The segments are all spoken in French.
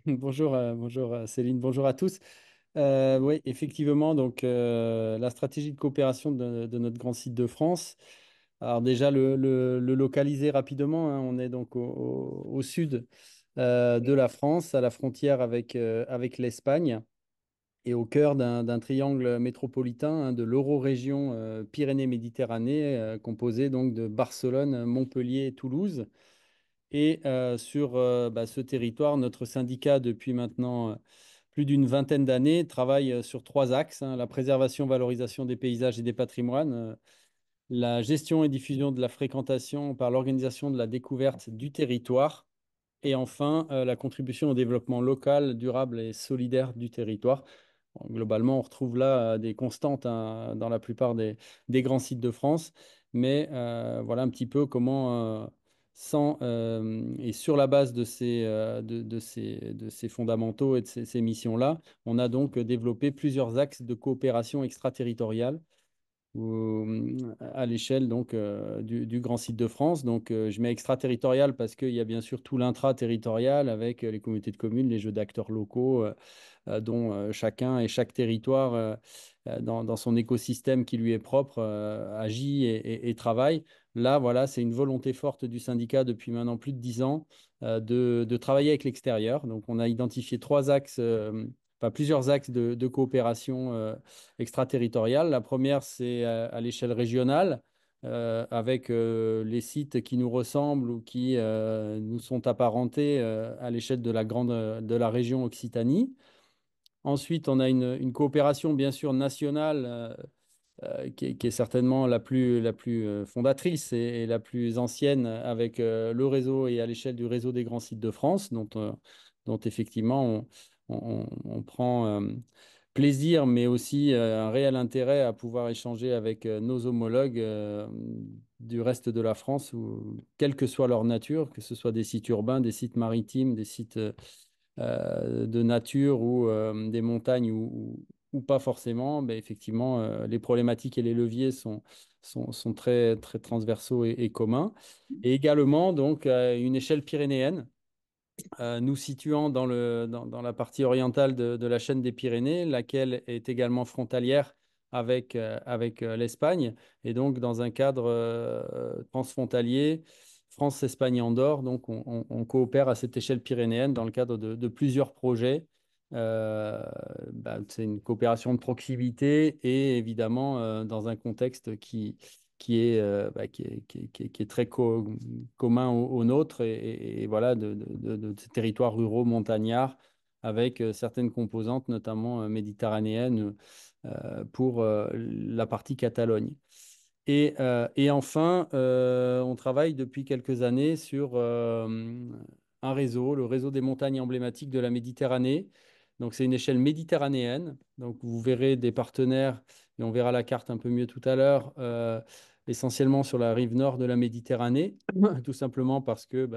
Bonjour Céline, bonjour à tous. Oui, effectivement, donc la stratégie de coopération de notre grand site de France. Alors déjà le localiser rapidement, hein, on est donc au sud de la France, à la frontière avec l'Espagne et au cœur d'un triangle métropolitain, hein, de l'eurorégion Pyrénées-Méditerranée, composé donc de Barcelone, Montpellier et Toulouse. Et sur ce territoire, notre syndicat, depuis maintenant plus d'une vingtaine d'années, travaille sur trois axes, hein, la préservation, valorisation des paysages et des patrimoines, la gestion et diffusion de la fréquentation par l'organisation de la découverte du territoire, et enfin la contribution au développement local, durable et solidaire du territoire. Bon, globalement, on retrouve là des constantes, hein, dans la plupart des grands sites de France, mais voilà un petit peu comment, sans, et sur la base de ces fondamentaux et de ces missions-là, on a donc développé plusieurs axes de coopération extraterritoriale à l'échelle donc du grand site de France. Donc je mets extraterritorial parce qu'il y a bien sûr tout l'intra-territorial avec les communautés de communes, les jeux d'acteurs locaux, dont chacun et chaque territoire dans son écosystème qui lui est propre agit et travaille. Là, voilà, c'est une volonté forte du syndicat depuis maintenant plus de 10 ans de travailler avec l'extérieur. Donc, on a identifié trois axes, enfin, plusieurs axes de coopération extraterritoriale. La première, c'est à l'échelle régionale. Avec les sites qui nous ressemblent ou qui nous sont apparentés à l'échelle de la région Occitanie. Ensuite, on a une coopération, bien sûr, nationale qui est certainement la plus fondatrice et la plus ancienne avec le réseau et à l'échelle du réseau des grands sites de France, dont effectivement on prend plaisir, mais aussi un réel intérêt à pouvoir échanger avec nos homologues du reste de la France, quelle que soit leur nature, que ce soit des sites urbains, des sites maritimes, des sites de nature ou des montagnes ou pas forcément, ben effectivement, les problématiques et les leviers sont très, très transversaux et communs. Et également, donc, à une échelle pyrénéenne, nous situant dans la partie orientale de la chaîne des Pyrénées, laquelle est également frontalière avec l'Espagne, et donc dans un cadre transfrontalier, France, Espagne et Andorre. Donc on coopère à cette échelle pyrénéenne dans le cadre de plusieurs projets. C'est une coopération de proximité et évidemment dans un contexte qui est très commun au nôtre et voilà de ces territoires ruraux montagnards avec certaines composantes, notamment méditerranéennes, pour la partie Catalogne. Et enfin, on travaille depuis quelques années sur un réseau, le réseau des montagnes emblématiques de la Méditerranée. Donc, c'est une échelle méditerranéenne. Donc, vous verrez des partenaires, et on verra la carte un peu mieux tout à l'heure, essentiellement sur la rive nord de la Méditerranée, tout simplement parce que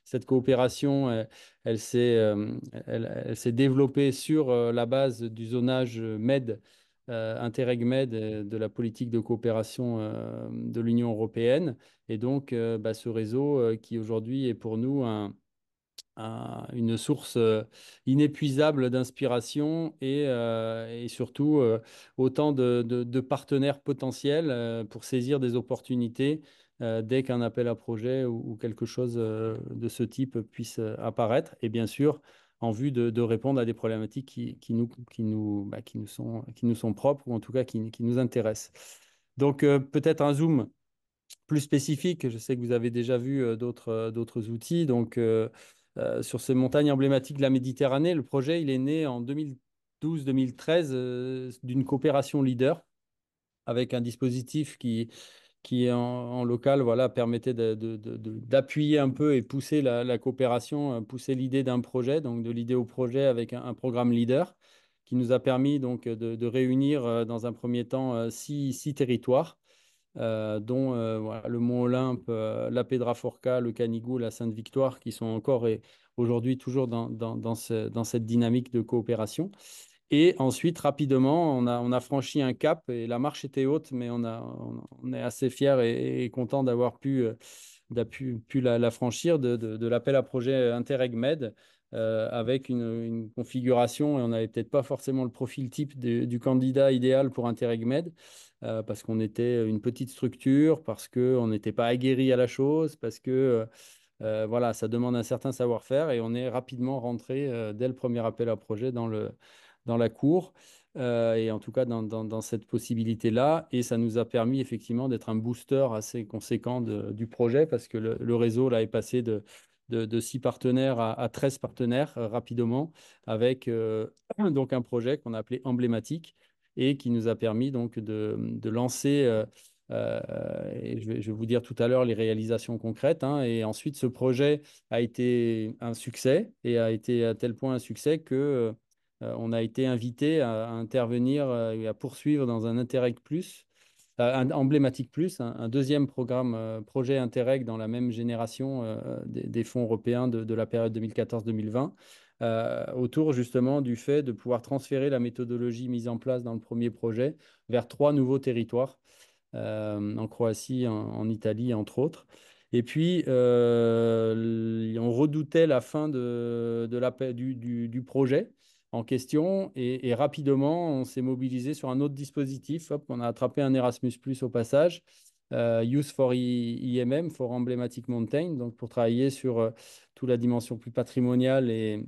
cette coopération, elle s'est développée sur la base du zonage MED, Interreg Med, de la politique de coopération de l'Union européenne. Et donc, ce réseau qui aujourd'hui est pour nous une source inépuisable d'inspiration et surtout autant de partenaires potentiels pour saisir des opportunités dès qu'un appel à projet ou quelque chose de ce type puisse apparaître. Et bien sûr, en vue de répondre à des problématiques qui nous sont propres ou en tout cas qui nous intéressent. Donc peut-être un zoom plus spécifique. Je sais que vous avez déjà vu d'autres outils. Donc, sur ces montagnes emblématiques de la Méditerranée, le projet, il est né en 2012-2013 d'une coopération leader avec un dispositif qui en local, voilà, permettait d'appuyer un peu et pousser la coopération, pousser l'idée d'un projet, donc de l'idée au projet avec un programme leader qui nous a permis donc de réunir dans un premier temps six territoires dont voilà, le Mont Olympe, la Pedraforca, le Canigou, la Sainte-Victoire, qui sont encore et aujourd'hui toujours dans cette dynamique de coopération. Et ensuite, rapidement, on a franchi un cap et la marche était haute, mais on est assez fiers et content d'avoir pu la franchir de l'appel à projet Interreg Med avec une configuration, et on n'avait peut-être pas forcément le profil type du candidat idéal pour Interreg-Med, parce qu'on était une petite structure, parce qu'on n'était pas aguerri à la chose, parce que voilà, ça demande un certain savoir-faire et on est rapidement rentré dès le premier appel à projet dans la cour et en tout cas dans cette possibilité-là. Et ça nous a permis effectivement d'être un booster assez conséquent du projet parce que le réseau là est passé de 6 partenaires à 13 partenaires rapidement avec donc un projet qu'on a appelé emblématique et qui nous a permis donc de lancer. Et je vais vous dire tout à l'heure les réalisations concrètes, hein. Et ensuite, ce projet a été un succès et a été à tel point un succès que on a été invité à intervenir et à poursuivre dans un Interreg Plus, un emblématique plus, un deuxième programme, projet Interreg dans la même génération des fonds européens de la période 2014-2020, autour justement du fait de pouvoir transférer la méthodologie mise en place dans le premier projet vers 3 nouveaux territoires en Croatie, en Italie, entre autres. Et puis, on redoutait la fin du projet en question et rapidement, on s'est mobilisé sur un autre dispositif. Hop, on a attrapé un Erasmus Plus au passage, Youth for IMM, for Emblematic Mountain, donc pour travailler sur toute la dimension plus patrimoniale et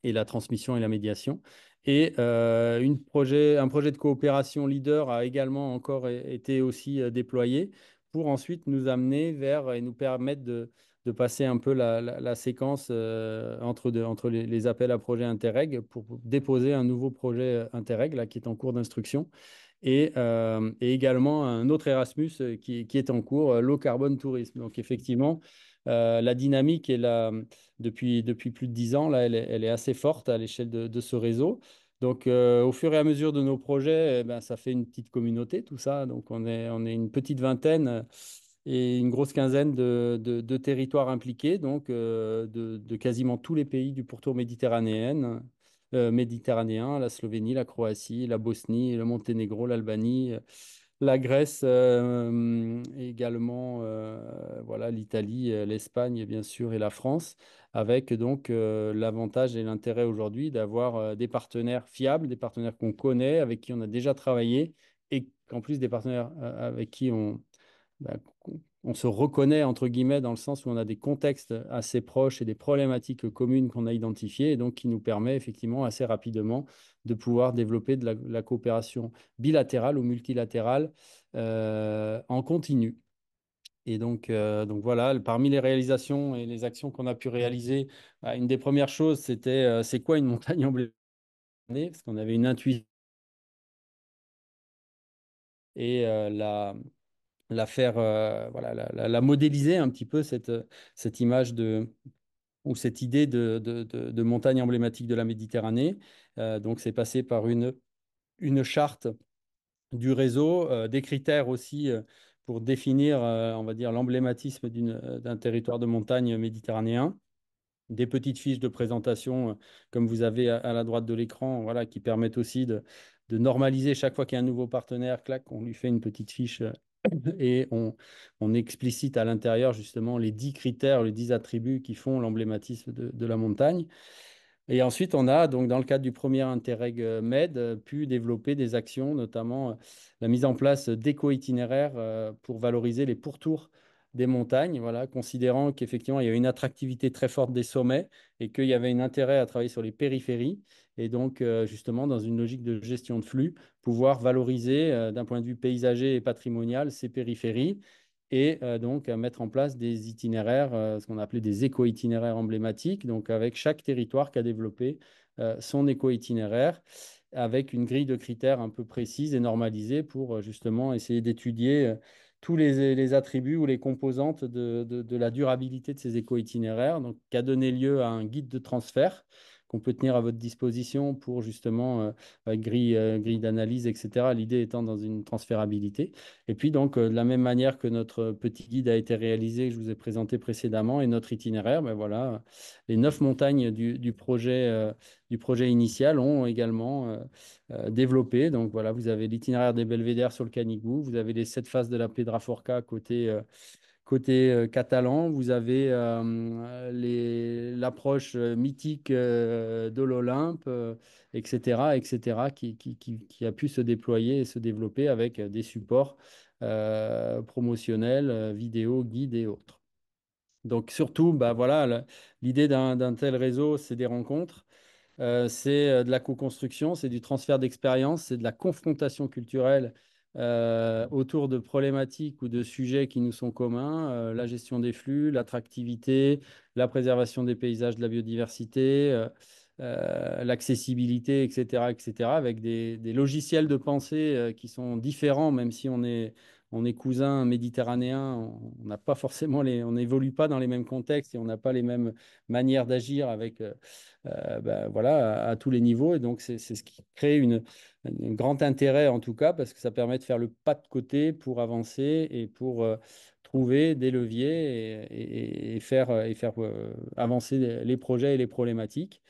la transmission et la médiation. Et un projet de coopération leader a également encore été aussi déployé pour ensuite nous amener vers et nous permettre de passer un peu la séquence entre les appels à projets Interreg pour déposer un nouveau projet Interreg là, qui est en cours d'instruction et également un autre Erasmus qui est en cours, Low Carbon Tourisme. Donc effectivement, la dynamique est là depuis plus de 10 ans, là, elle est assez forte à l'échelle de ce réseau. Donc au fur et à mesure de nos projets, eh ben, ça fait une petite communauté, tout ça. Donc on est une petite vingtaine et une grosse quinzaine de territoires impliqués, donc de quasiment tous les pays du pourtour méditerranéen, la Slovénie, la Croatie, la Bosnie, le Monténégro, l'Albanie, la Grèce également, voilà, l'Italie, l'Espagne bien sûr et la France, avec donc l'avantage et l'intérêt aujourd'hui d'avoir des partenaires fiables, des partenaires qu'on connaît, avec qui on a déjà travaillé et qu'en plus des partenaires avec qui bah, on se reconnaît, entre guillemets, dans le sens où on a des contextes assez proches et des problématiques communes qu'on a identifiées, et donc qui nous permet effectivement assez rapidement de pouvoir développer de la coopération bilatérale ou multilatérale en continu. Et donc voilà, parmi les réalisations et les actions qu'on a pu réaliser, bah, une des premières choses, c'était c'est quoi une montagne emblématique? Parce qu'on avait une intuition et la faire, voilà, la modéliser un petit peu, cette image ou cette idée de montagne emblématique de la Méditerranée. Donc, c'est passé par une charte du réseau, des critères aussi pour définir, on va dire, l'emblématisme d'un territoire de montagne méditerranéen, des petites fiches de présentation, comme vous avez à la droite de l'écran, voilà, qui permettent aussi de normaliser chaque fois qu'il y a un nouveau partenaire, clac, on lui fait une petite fiche et on explicite à l'intérieur justement les 10 critères, les 10 attributs qui font l'emblématisme de la montagne. Et ensuite, on a, donc, dans le cadre du premier Interreg Med, pu développer des actions, notamment la mise en place d'éco-itinéraires pour valoriser les pourtours des montagnes, voilà, considérant qu'effectivement, il y a une attractivité très forte des sommets et qu'il y avait un intérêt à travailler sur les périphéries. Et donc, justement, dans une logique de gestion de flux, pouvoir valoriser d'un point de vue paysager et patrimonial ces périphéries et donc à mettre en place des itinéraires, ce qu'on a appelé des éco-itinéraires emblématiques, donc avec chaque territoire qui a développé son éco-itinéraire, avec une grille de critères un peu précise et normalisée pour justement essayer d'étudier tous les attributs ou les composantes de la durabilité de ces éco-itinéraires, donc qui a donné lieu à un guide de transfert qu'on peut tenir à votre disposition pour justement, avec grille d'analyse, etc. L'idée étant dans une transférabilité. Et puis donc, de la même manière que notre petit guide a été réalisé, que je vous ai présenté précédemment, et notre itinéraire, ben voilà, les 9 montagnes du projet initial ont également développé. Donc voilà, vous avez l'itinéraire des Belvédères sur le Canigou, vous avez les 7 phases de la Pedraforca Côté catalan, vous avez l'approche mythique de l'Olympe, etc., etc., qui a pu se déployer et se développer avec des supports promotionnels, vidéo, guides et autres. Donc surtout, bah, voilà, l'idée d'un tel réseau, c'est des rencontres. C'est de la co-construction, c'est du transfert d'expérience, c'est de la confrontation culturelle autour de problématiques ou de sujets qui nous sont communs, la gestion des flux, l'attractivité, la préservation des paysages, de la biodiversité, l'accessibilité, etc., etc., avec des logiciels de pensée qui sont différents, même si on est cousins méditerranéens, on n'a pas forcément on n'évolue pas dans les mêmes contextes et on n'a pas les mêmes manières d'agir avec ben, voilà, à tous les niveaux. Et donc, c'est ce qui crée un grand intérêt, en tout cas, parce que ça permet de faire le pas de côté pour avancer et pour trouver des leviers et faire avancer les projets et les problématiques.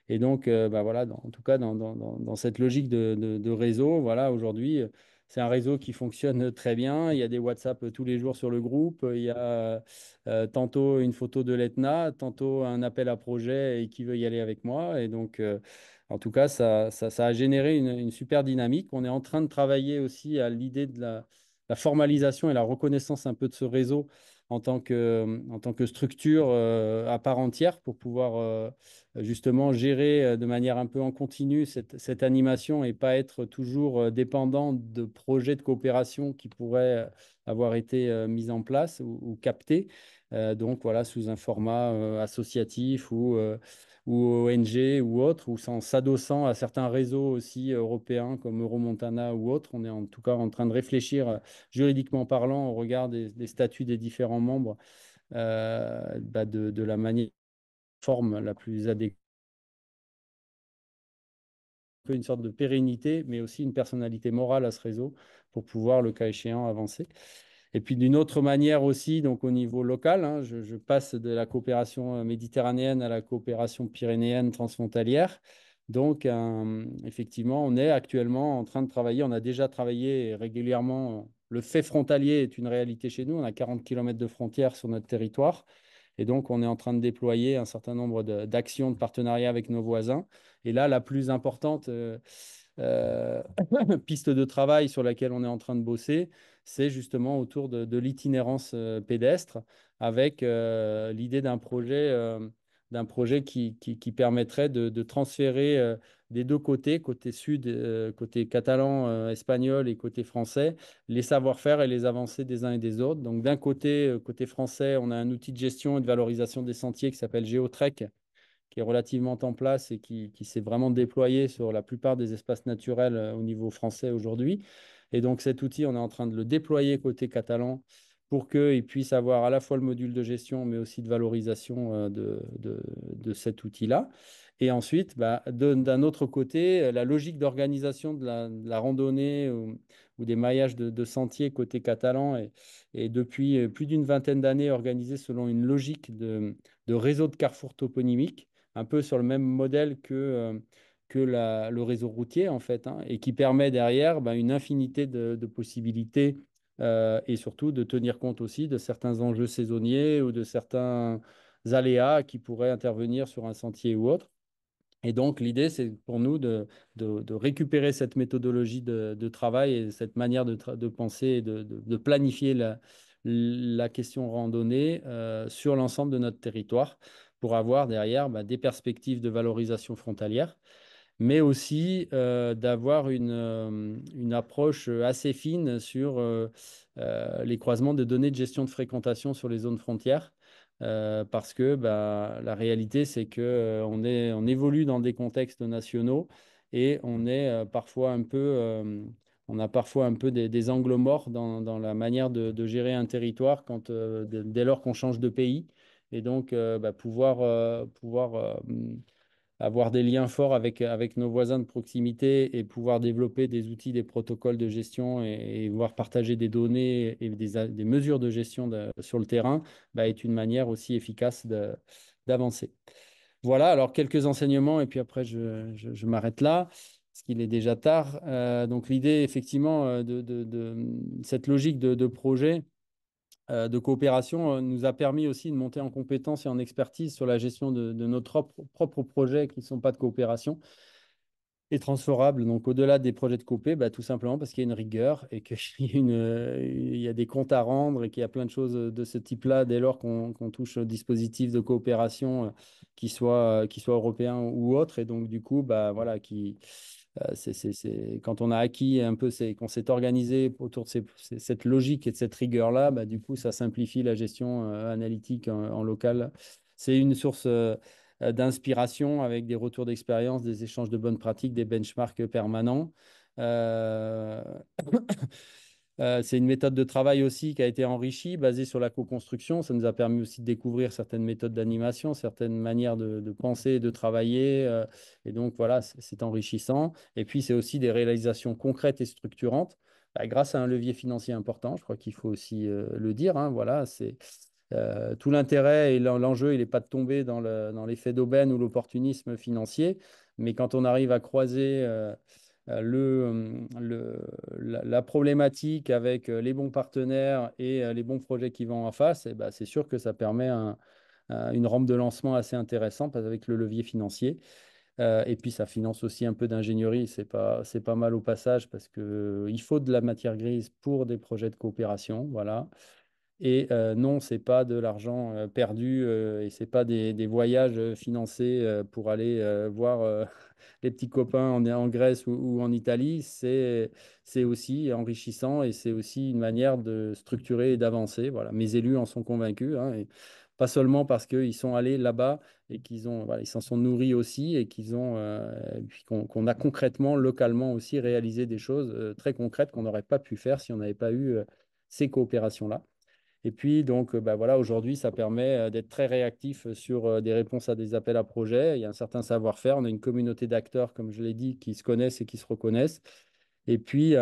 Et donc, bah voilà, en tout cas, dans cette logique de réseau, voilà, aujourd'hui, c'est un réseau qui fonctionne très bien. Il y a des WhatsApp tous les jours sur le groupe. Il y a tantôt une photo de l'Etna, tantôt un appel à projet et qui veut y aller avec moi. Et donc, en tout cas, ça a généré une super dynamique. On est en train de travailler aussi à l'idée de la formalisation et la reconnaissance un peu de ce réseau en tant que structure à part entière pour pouvoir justement gérer de manière un peu en continu cette animation et pas être toujours dépendant de projets de coopération qui pourraient avoir été mis en place ou captés. Donc voilà, sous un format associatif ou ONG ou autre, ou en s'adossant à certains réseaux aussi européens comme Euromontana ou autres. On est en tout cas en train de réfléchir juridiquement parlant au regard des statuts des différents membres bah, de la manière forme la plus adéquate, une sorte de pérennité, mais aussi une personnalité morale à ce réseau pour pouvoir, le cas échéant, avancer. Et puis d'une autre manière aussi, donc au niveau local, hein, je passe de la coopération méditerranéenne à la coopération pyrénéenne transfrontalière. Donc, effectivement, on est actuellement en train de travailler, on a déjà travaillé régulièrement. Le fait frontalier est une réalité chez nous. On a 40 km de frontières sur notre territoire. Et donc, on est en train de déployer un certain nombre d'actions de partenariat avec nos voisins. Et là, la plus importante euh, piste de travail sur laquelle on est en train de bosser, c'est justement autour de l'itinérance pédestre, avec l'idée d'un projet qui permettrait de transférer des deux côtés, côté sud, côté catalan, espagnol et côté français, les savoir-faire et les avancées des uns et des autres. Donc d'un côté, côté français, on a un outil de gestion et de valorisation des sentiers qui s'appelle GeoTrek, qui est relativement en place et qui s'est vraiment déployé sur la plupart des espaces naturels au niveau français aujourd'hui. Et donc cet outil, on est en train de le déployer côté catalan pour qu'il puisse avoir à la fois le module de gestion, mais aussi de valorisation de cet outil-là. Et ensuite, bah, d'un autre côté, la logique d'organisation de la randonnée ou des maillages de sentiers côté catalan est depuis plus d'une vingtaine d'années organisée selon une logique de réseau de carrefours toponymiques, un peu sur le même modèle que le réseau routier, en fait, hein, et qui permet derrière ben, une infinité de possibilités et surtout de tenir compte aussi de certains enjeux saisonniers ou de certains aléas qui pourraient intervenir sur un sentier ou autre. Et donc, l'idée, c'est pour nous de récupérer cette méthodologie de travail et cette manière de penser et de planifier la question randonnée sur l'ensemble de notre territoire pour avoir derrière bah, des perspectives de valorisation frontalière, mais aussi d'avoir une approche assez fine sur les croisements de données de gestion de fréquentation sur les zones frontières. Parce que bah, la réalité, c'est que on évolue dans des contextes nationaux et on est parfois un peu, on a parfois un peu des angles morts dans la manière de gérer un territoire dès lors qu'on change de pays. Et donc, bah, pouvoir avoir des liens forts avec nos voisins de proximité et pouvoir développer des outils, des protocoles de gestion et voir partager des données et des mesures de gestion sur le terrain bah, est une manière aussi efficace d'avancer. Voilà, alors quelques enseignements et puis après je m'arrête là parce qu'il est déjà tard. Donc l'idée effectivement cette logique de projet de coopération nous a permis aussi de monter en compétence et en expertise sur la gestion de nos propres projets qui ne sont pas de coopération et transférable. Donc, au-delà des projets de copé, bah, tout simplement parce qu'il y a une rigueur et qu'il y a il y a des comptes à rendre et qu'il y a plein de choses de ce type-là dès lors qu'on touche au dispositif de coopération, qui soit européen ou autre. Et donc, du coup, bah, voilà, quand on a acquis un peu, qu'on s'est organisé autour de cette logique et de cette rigueur-là, bah, du coup, ça simplifie la gestion analytique en local. C'est une source d'inspiration avec des retours d'expérience, des échanges de bonnes pratiques, des benchmarks permanents. Euh, c'est une méthode de travail aussi qui a été enrichie, basée sur la co-construction. Ça nous a permis aussi de découvrir certaines méthodes d'animation, certaines manières de penser et de travailler. Et donc, voilà, c'est enrichissant. Et puis, c'est aussi des réalisations concrètes et structurantes, bah, grâce à un levier financier important. Je crois qu'il faut aussi le dire, hein. Voilà, c'est tout l'intérêt et l'enjeu, il n'est pas de tomber dans l'effet d'aubaine ou l'opportunisme financier, mais quand on arrive à croiser la problématique avec les bons partenaires et les bons projets qui vont en face, et ben, c'est sûr que ça permet une rampe de lancement assez intéressante avec le levier financier. Et puis ça finance aussi un peu d'ingénierie, c'est pas mal au passage parce que il faut de la matière grise pour des projets de coopération, voilà. Et non, c'est pas de l'argent perdu et c'est pas des voyages financés pour aller voir les petits copains en Grèce ou en Italie. C'est aussi enrichissant et c'est aussi une manière de structurer et d'avancer. Voilà. Mes élus en sont convaincus, hein, et pas seulement parce qu'ils sont allés là-bas et voilà, ils s'en sont nourris aussi et et puis qu'on a concrètement, localement aussi réalisé des choses très concrètes qu'on n'aurait pas pu faire si on n'avait pas eu ces coopérations-là. Et puis, donc, bah, voilà, aujourd'hui, ça permet d'être très réactif sur des réponses à des appels à projets. Il y a un certain savoir-faire. On a une communauté d'acteurs, comme je l'ai dit, qui se connaissent et qui se reconnaissent. Et puis,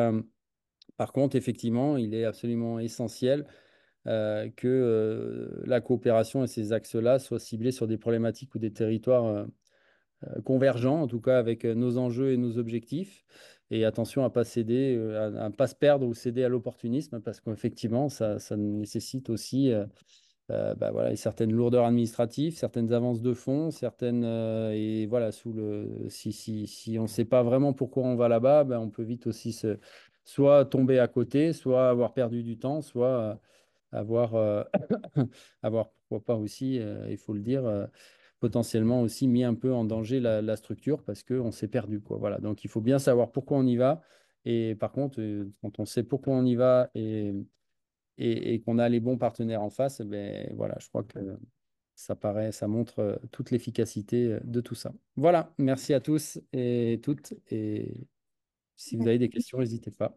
par contre, effectivement, il est absolument essentiel que la coopération et ces axes-là soient ciblés sur des problématiques ou des territoires convergents, en tout cas avec nos enjeux et nos objectifs. Et attention à pas céder, à pas se perdre ou céder à l'opportunisme, parce qu'effectivement, ça nécessite aussi bah voilà, certaines lourdeurs administratives, certaines avances de fonds, et voilà, si on ne sait pas vraiment pourquoi on va là-bas, ben, on peut vite aussi soit tomber à côté, soit avoir perdu du temps, soit avoir, avoir, pourquoi pas aussi, il faut le dire, potentiellement aussi mis un peu en danger la structure parce qu'on s'est perdu, quoi. Voilà. Donc, il faut bien savoir pourquoi on y va. Et par contre, quand on sait pourquoi on y va et qu'on a les bons partenaires en face, ben, voilà, je crois que ça montre toute l'efficacité de tout ça. Voilà, merci à tous et toutes. Et si vous avez des questions, n'hésitez pas.